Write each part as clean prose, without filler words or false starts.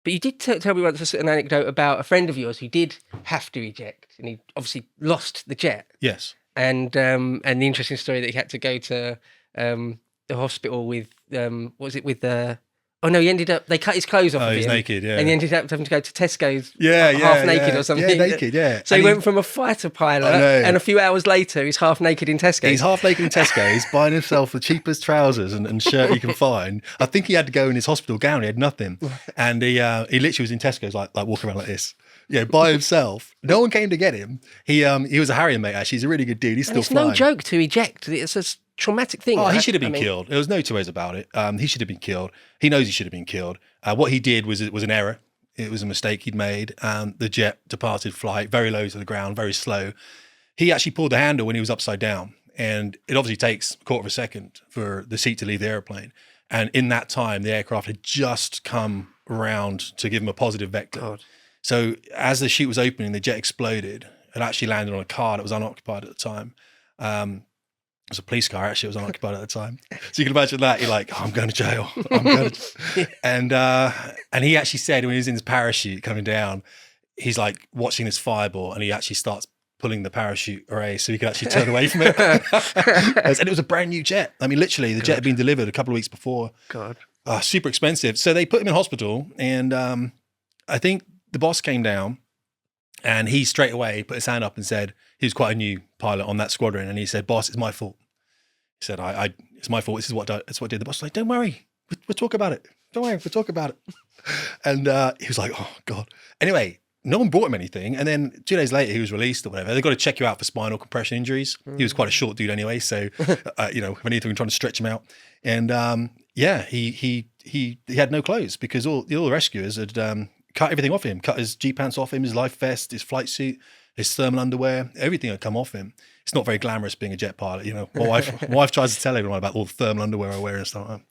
But you did tell me once an anecdote about a friend of yours who did have to eject, and he obviously lost the jet. Yes. And the interesting story that he had to go to the hospital with what was it with the. Oh no! He ended up. They cut his clothes off. Oh, of he's him, naked. Yeah, and he ended up having to go to Tesco's. Yeah, half naked or something. Yeah, naked. Yeah. So and he went from a fighter pilot, and a few hours later, he's half naked in Tesco's. He's half naked in Tesco's, buying himself the cheapest trousers and shirt he can find. I think he had to go in his hospital gown. He had nothing, and he literally was in Tesco's like walking around like this. Yeah, by himself. No one came to get him. He was a Harrier mate. Actually, he's a really good dude. He's still flying. It's no joke to eject. It's a traumatic thing. Oh, he should have been killed. There was no two ways about it. He should have been killed. He knows he should have been killed. What he did was an error. It was a mistake he'd made. The jet departed flight very low to the ground, very slow. He actually pulled the handle when he was upside down, and it obviously takes a quarter of a second for the seat to leave the airplane. And in that time, the aircraft had just come around to give him a positive vector. God. So as the chute was opening, the jet exploded. It actually landed on a car that was unoccupied at the time. It was a police car, actually. It was unoccupied at the time. So you can imagine that. You're like, oh, I'm going to jail. I'm going to... And he actually said when he was in his parachute coming down, he's like watching this fireball, and he actually starts pulling the parachute away so he could actually turn away from it. And it was a brand new jet. I mean, literally, the jet had been delivered a couple of weeks before. God. Super expensive. So they put him in hospital, and I think the boss came down, and he straight away put his hand up and said, he was quite a new pilot on that squadron, and he said, "Boss, it's my fault." He said, it's my fault. This is what I did. The boss was like, "Don't worry. We'll talk about it. Don't worry. We'll talk about it." And he was like, "Oh, God." Anyway, no one brought him anything. And then 2 days later, he was released or whatever. They got to check you out for spinal compression injuries. He was quite a short dude anyway. So, if anything, trying to stretch him out. And he had no clothes because all the rescuers had cut everything off him, cut his G-pants off him, his life vest, his flight suit, his thermal underwear, everything had come off him. It's not very glamorous being a jet pilot. My wife tries to tell everyone about all the thermal underwear I wear and stuff like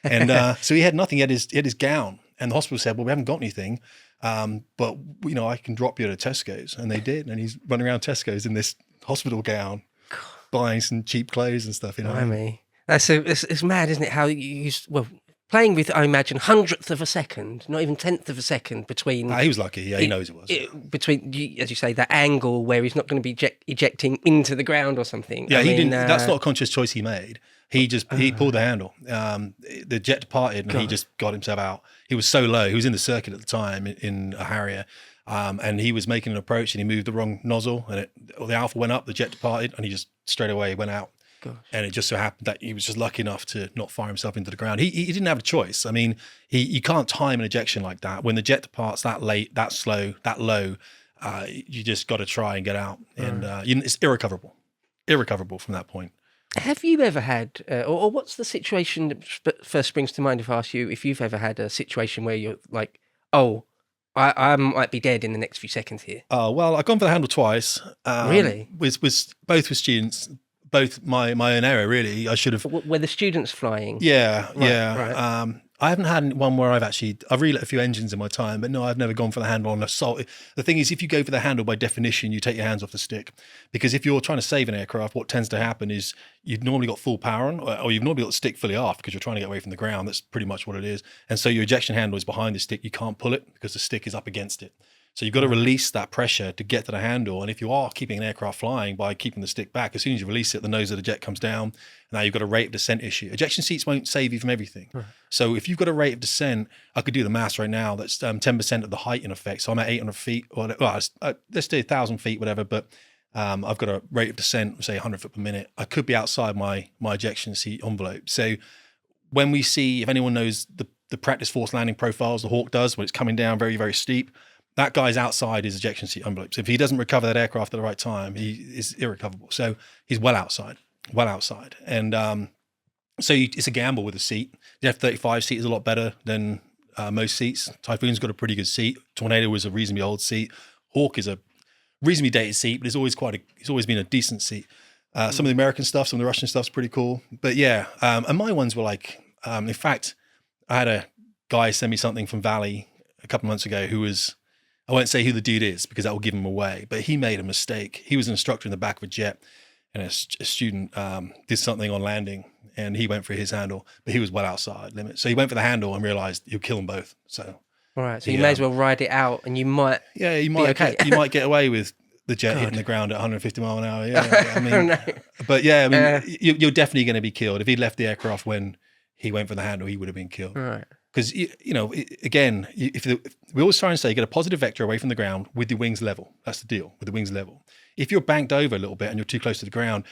that. And so he had nothing. He had his gown, and the hospital said, "Well, we haven't got anything, but I can drop you to Tesco's," and they did. And he's running around Tesco's in this hospital gown, buying some cheap clothes and stuff. I mean, it's mad, isn't it? How you playing with, I imagine, hundredth of a second, not even tenth of a second between. He was lucky. Yeah, he knows it was. Between, as you say, that angle where he's not going to be ejecting into the ground or something. Yeah, he didn't. That's not a conscious choice he made. He pulled the handle. The jet departed, and he just got himself out. He was so low. He was in the circuit at the time in a Harrier, and he was making an approach, and he moved the wrong nozzle, and the alpha went up. The jet departed, and he just straight away went out. Gosh. And it just so happened that he was just lucky enough to not fire himself into the ground. He didn't have a choice. I mean, you can't time an ejection like that. When the jet departs that late, that slow, that low, you just got to try and get out. And it's irrecoverable from that point. Have you ever had, or what's the situation that first springs to mind if I ask you if you've ever had a situation where you're like, oh, I might be dead in the next few seconds here? Well, I've gone for the handle twice. Really? Both with students. Both my own error, really. I should have. Were the students flying? Yeah, right, yeah. Right. I haven't had one where I've relit a few engines in my time, but no, I've never gone for the handle on assault. The thing is, if you go for the handle, by definition, you take your hands off the stick, because if you're trying to save an aircraft, what tends to happen is you've normally got full power on, or you've normally got the stick fully off because you're trying to get away from the ground. That's pretty much what it is. And so your ejection handle is behind the stick. You can't pull it because the stick is up against it. So you've got to release that pressure to get to the handle. And if you are keeping an aircraft flying by keeping the stick back, as soon as you release it, the nose of the jet comes down. Now you've got a rate of descent issue. Ejection seats won't save you from everything. Right. So if you've got a rate of descent, I could do the maths right now. That's 10% of the height in effect. So I'm at 800 feet, or let's do 1,000 feet, whatever. But I've got a rate of descent, say 100 foot per minute. I could be outside my ejection seat envelope. So when we see, if anyone knows the practice force landing profiles, the Hawk does, when it's coming down very, very steep, that guy's outside his ejection seat envelope. So if he doesn't recover that aircraft at the right time, he is irrecoverable. So he's well outside. And so it's a gamble with a seat. The F-35 seat is a lot better than most seats. Typhoon's got a pretty good seat. Tornado was a reasonably old seat. Hawk is a reasonably dated seat, but it's always been a decent seat. Some of the American stuff, some of the Russian stuff's pretty cool. But yeah, and my ones were like, in fact, I had a guy send me something from Valley a couple of months ago who was, I won't say who the dude is because that will give him away, but he made a mistake. He was an instructor in the back of a jet, and a student did something on landing, and he went for his handle, but he was well outside limit. So he went for the handle and realized he'll kill them both. So All right, so you may as well ride it out, and you might. Yeah, you might okay. you might get away with the jet hitting the ground at 150 mile an hour. Yeah, I mean, No. but yeah, I mean, you're definitely going to be killed if he left the aircraft when he went for the handle. He would have been killed. All right. Because again, we always try and say, get a positive vector away from the ground with the wings level. That's the deal, with the wings level. If you're banked over a little bit and you're too close to the ground,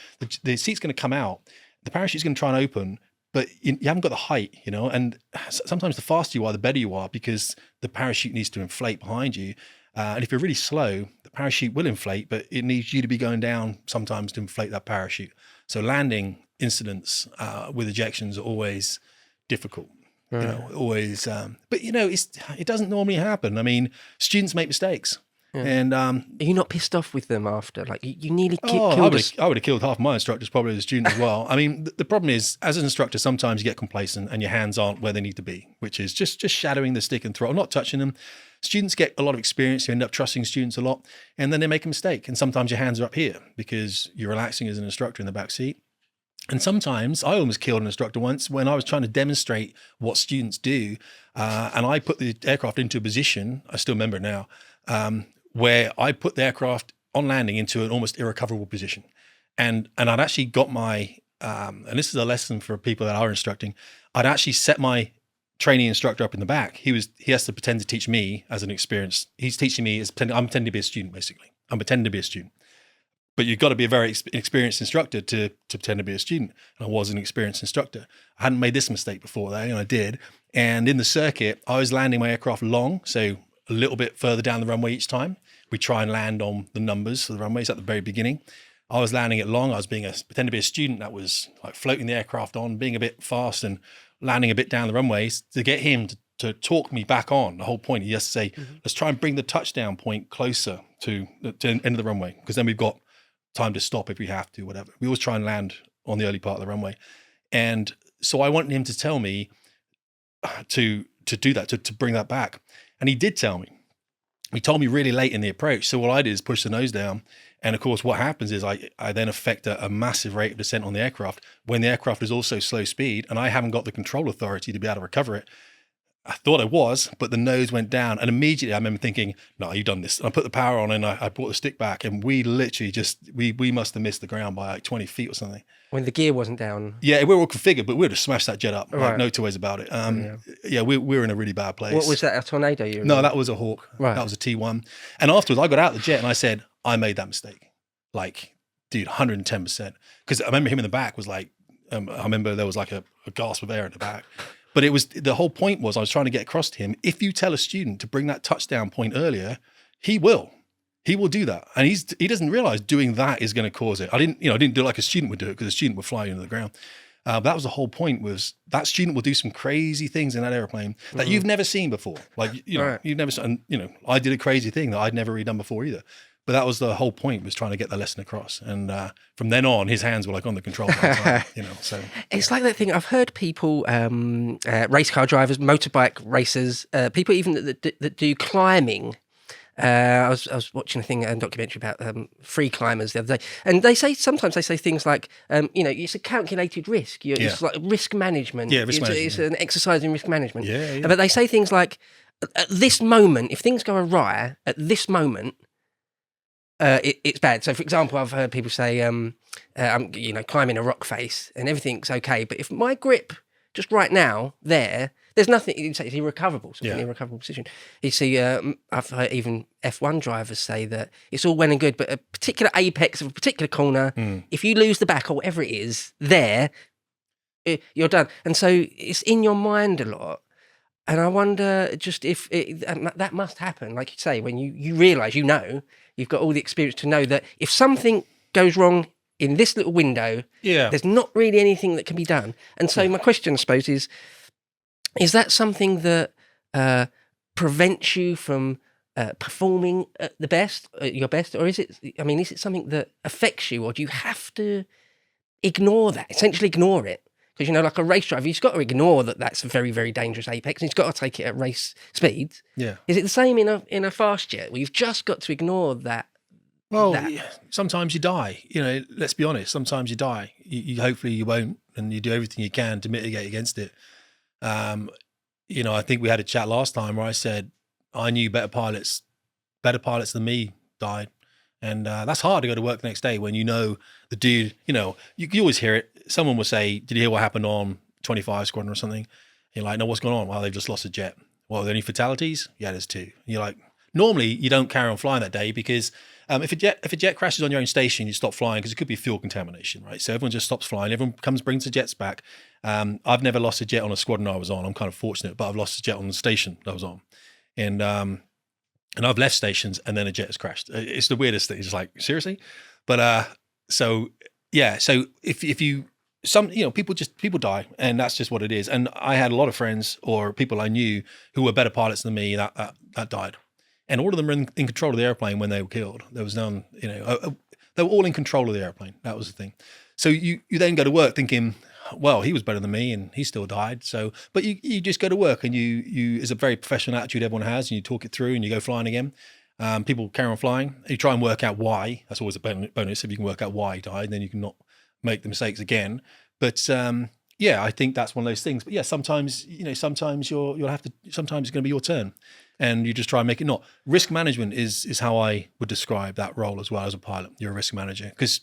the seat's going to come out, the parachute's going to try and open, but you haven't got the height, and sometimes the faster you are, the better you are, because the parachute needs to inflate behind you. And if you're really slow, the parachute will inflate, but it needs you to be going down sometimes to inflate that parachute. So landing incidents with ejections are always difficult. Always. But it doesn't normally happen. I mean, students make mistakes, and are you not pissed off with them after? Like you nearly killed us. I would have killed half my instructors probably as a student as well. I mean, the problem is, as an instructor, sometimes you get complacent and your hands aren't where they need to be, which is just shadowing the stick and throttle, not touching them. Students get a lot of experience. You end up trusting students a lot, and then they make a mistake. And sometimes your hands are up here because you're relaxing as an instructor in the back seat. And sometimes I almost killed an instructor once when I was trying to demonstrate what students do. And I put the aircraft into a position, I still remember now, where I put the aircraft on landing into an almost irrecoverable position. And I'd actually got my, and this is a lesson for people that are instructing, I'd actually set my training instructor up in the back. He has to pretend to teach me as an experienced, he's teaching me I'm pretending to be a student, basically. I'm pretending to be a student. But you've got to be a very experienced instructor to pretend to be a student. And I was an experienced instructor. I hadn't made this mistake before though, and I did. And in the circuit, I was landing my aircraft long, so a little bit further down the runway each time. We try and land on the numbers for the runways at the very beginning. I was landing it long. I was pretending to be a student that was like floating the aircraft on, being a bit fast and landing a bit down the runways to get him to talk me back on. The whole point, he has to say, let's try and bring the touchdown point closer to the end of the runway, because then we've got time to stop if we have to, whatever. We always try and land on the early part of the runway. And so I wanted him to tell me to do that, to bring that back. And he did tell me. He told me really late in the approach. So what I did is push the nose down. And of course, what happens is I then affect a massive rate of descent on the aircraft when the aircraft is also slow speed and I haven't got the control authority to be able to recover it. I thought I was, but the nose went down. And immediately I remember thinking, no, you've done this. And I put the power on and I brought the stick back, and we literally we must have missed the ground by like 20 feet or something. When the gear wasn't down. Yeah, we were all configured, but we would have smashed that jet up. Right. Like, no two ways about it. We were in a really bad place. What was that, a Tornado you were No, in? that was a Hawk. Right. That was a T1. And afterwards I got out of the jet and I said, I made that mistake. Like, dude, 110%. Because I remember him in the back was like, I remember there was like a gasp of air in the back. But it was, the whole point was I was trying to get across to him. If you tell a student to bring that touchdown point earlier, he will do that. And he doesn't realize doing that is going to cause it. I didn't do it like a student would do it, because a student would fly into the ground. That was the whole point, was that student will do some crazy things in that airplane that you've never seen before. Like, Right. you've never seen, I did a crazy thing that I'd never really done before either. But that was the whole point, was trying to get the lesson across. And from then on, his hands were like on the control. So It's like that thing. I've heard people, race car drivers, motorbike racers, people even that do climbing. I was watching a documentary about free climbers the other day, and sometimes they say things like, it's a calculated risk. It's like risk management. Yeah, risk management. It's an exercise in risk management. Yeah. But they say things like, at this moment, if things go awry, at this moment, it's bad. So, for example, I've heard people say, I'm climbing a rock face and everything's okay, but if my grip just right now there's nothing. It's irrecoverable, something irrecoverable position. You see, I've heard even F1 drivers say that it's all well and good, but a particular apex of a particular corner, if you lose the back or whatever it is, you're done. And so it's in your mind a lot. And I wonder just if that must happen, like you say, when you realise, you've got all the experience to know that if something goes wrong in this little window, there's not really anything that can be done. And so my question, I suppose, is that something that prevents you from performing at your best? Or is it something that affects you, or do you have to ignore that, essentially ignore it? Because, like a race driver, he's got to ignore that that's a very, very dangerous apex, and he's got to take it at race speeds. Yeah. Is it the same in a fast jet, where you've just got to ignore that? Well, sometimes you die. Let's be honest. Sometimes you die. You hopefully you won't, and you do everything you can to mitigate against it. I think we had a chat last time where I said I knew better pilots than me died. And that's hard to go to work the next day when the dude, you always hear it. Someone will say, did you hear what happened on 25 Squadron or something? And you're like, no, what's going on? Well, they've just lost a jet. Well, are there any fatalities? Yeah, there's 2. And you're like, normally you don't carry on flying that day because if a jet crashes on your own station, you stop flying because it could be fuel contamination, right? So everyone just stops flying. Everyone brings the jets back. I've never lost a jet on a squadron I was on. I'm kind of fortunate, but I've lost a jet on the station I was on. And I've left stations and then a jet has crashed. It's the weirdest thing. It's just like, seriously? But so if you people die, and that's just what it is. And I had a lot of friends or people I knew who were better pilots than me that died. And all of them were in control of the airplane when they were killed. There was none, they were all in control of the airplane. That was the thing. So you then go to work thinking, well, he was better than me and he still died. So, but you just go to work and you is a very professional attitude everyone has, and you talk it through and you go flying again. People carry on flying. You try and work out why. That's always a bonus. If you can work out why he died, then you can not make the mistakes again. But I think that's one of those things. But yeah, sometimes sometimes sometimes it's going to be your turn, and you just try and make it not. Risk management is how I would describe that role as well as a pilot. You're a risk manager because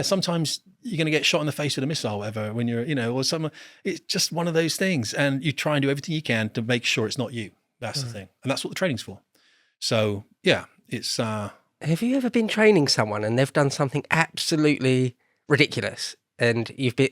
sometimes you're going to get shot in the face with a missile, or whatever, when you're, or some. It's just one of those things, and you try and do everything you can to make sure it's not you. That's the thing, and that's what the training's for. So yeah, it's. Have you ever been training someone and they've done something absolutely ridiculous, and you've been,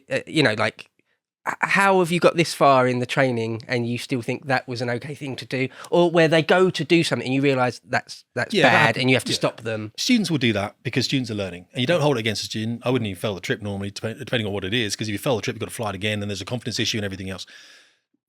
how have you got this far in the training and you still think that was an okay thing to do, or where they go to do something and you realise that's bad and you have to stop them? Students will do that because students are learning, and you don't hold it against a student. I wouldn't even fail the trip normally, depending on what it is, because if you fail the trip, you've got to fly it again, and there's a confidence issue and everything else.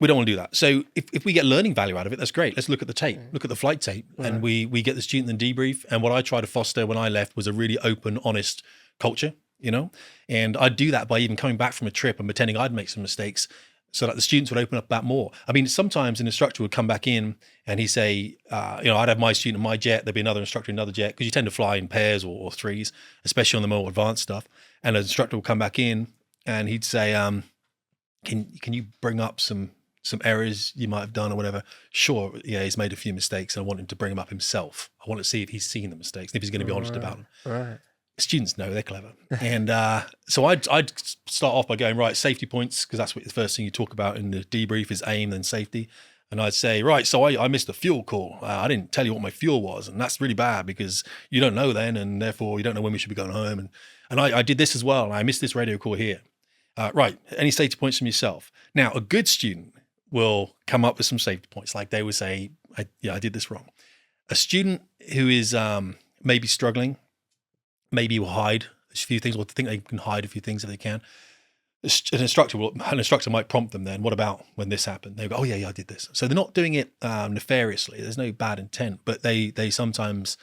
We don't want to do that. So if we get learning value out of it, that's great. Let's look at the tape, look at the flight tape, and we get the student and debrief. And what I try to foster when I left was a really open, honest culture, and I'd do that by even coming back from a trip and pretending I'd make some mistakes so that the students would open up that more. I mean, sometimes an instructor would come back in and he'd say, I'd have my student in my jet, there'd be another instructor in another jet, because you tend to fly in pairs or threes, especially on the more advanced stuff. And an instructor would come back in and he'd say, can you bring up some errors you might have done or whatever? Sure, yeah, he's made a few mistakes and I want him to bring them up himself. I want to see if he's seen the mistakes, if he's going to be honest about them. Right. Students know, they're clever. And so I'd start off by going, right, safety points, because that's what the first thing you talk about in the debrief is aim, then safety. And I'd say, right, so I missed a fuel call. I didn't tell you what my fuel was, and that's really bad because you don't know then, and therefore you don't know when we should be going home. And I did this as well, and I missed this radio call here. Right, any safety points from yourself? Now, a good student will come up with some safety points, like they would say, I did this wrong. A student who is maybe struggling, maybe will hide a few things, or think they can hide a few things if they can. An instructor might prompt them then, what about when this happened? They go, oh yeah, I did this. So they're not doing it nefariously. There's no bad intent, but they sometimes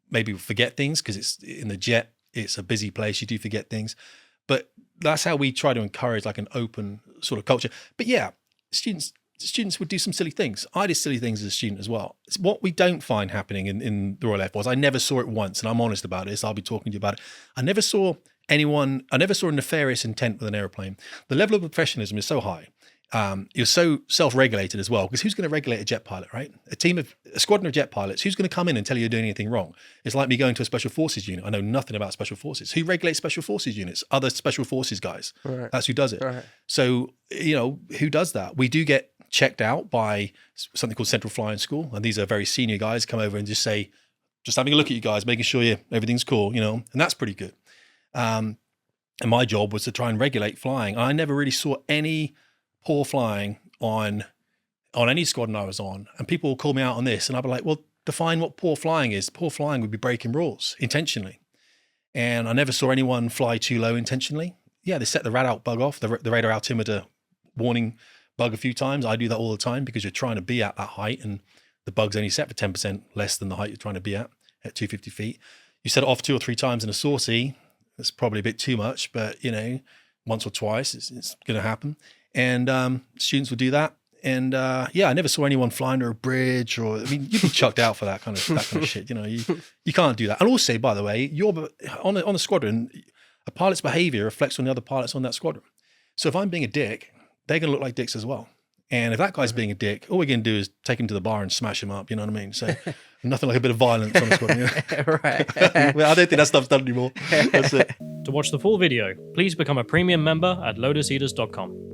maybe forget things because it's in the jet, it's a busy place, you do forget things. But that's how we try to encourage like an open sort of culture. But yeah, students would do some silly things. I did silly things as a student as well. It's what we don't find happening in the Royal Air Force. I never saw it once, and I'm honest about this. I'll be talking to you about it. I never saw a nefarious intent with an airplane. The level of professionalism is so high. You're so self-regulated as well, because who's going to regulate a jet pilot, right? A squadron of jet pilots, who's going to come in and tell you you're doing anything wrong? It's like me going to a special forces unit. I know nothing about special forces. Who regulates special forces units? Other special forces guys. Right. That's who does it. Right. So, who does that? We do get checked out by something called Central Flying School. And these are very senior guys come over and just say, just having a look at you guys, making sure everything's cool, and that's pretty good. And my job was to try and regulate flying. I never really saw any poor flying on any squadron I was on. And people will call me out on this. And I'll be like, well, define what poor flying is. Poor flying would be breaking rules intentionally. And I never saw anyone fly too low intentionally. Yeah, they set the rad out bug off, the radar altimeter warning bug a few times. I do that all the time because you're trying to be at that height and the bug's only set for 10% less than the height you're trying to be at 250 feet. You set it off 2 or 3 times in a sortie. That's probably a bit too much, but once or twice it's going to happen. And students will do that. And I never saw anyone fly under a bridge you'd be chucked out for that kind of shit. You can't do that. And also, by the way, you're on the squadron, a pilot's behavior reflects on the other pilots on that squadron. So if I'm being a dick, they're going to look like dicks as well. And if that guy's being a dick, all we're going to do is take him to the bar and smash him up. You know what I mean? So nothing like a bit of violence on a squad. You know? Right. Well, I don't think that stuff's done anymore. That's it. To watch the full video, please become a premium member at lotuseaters.com.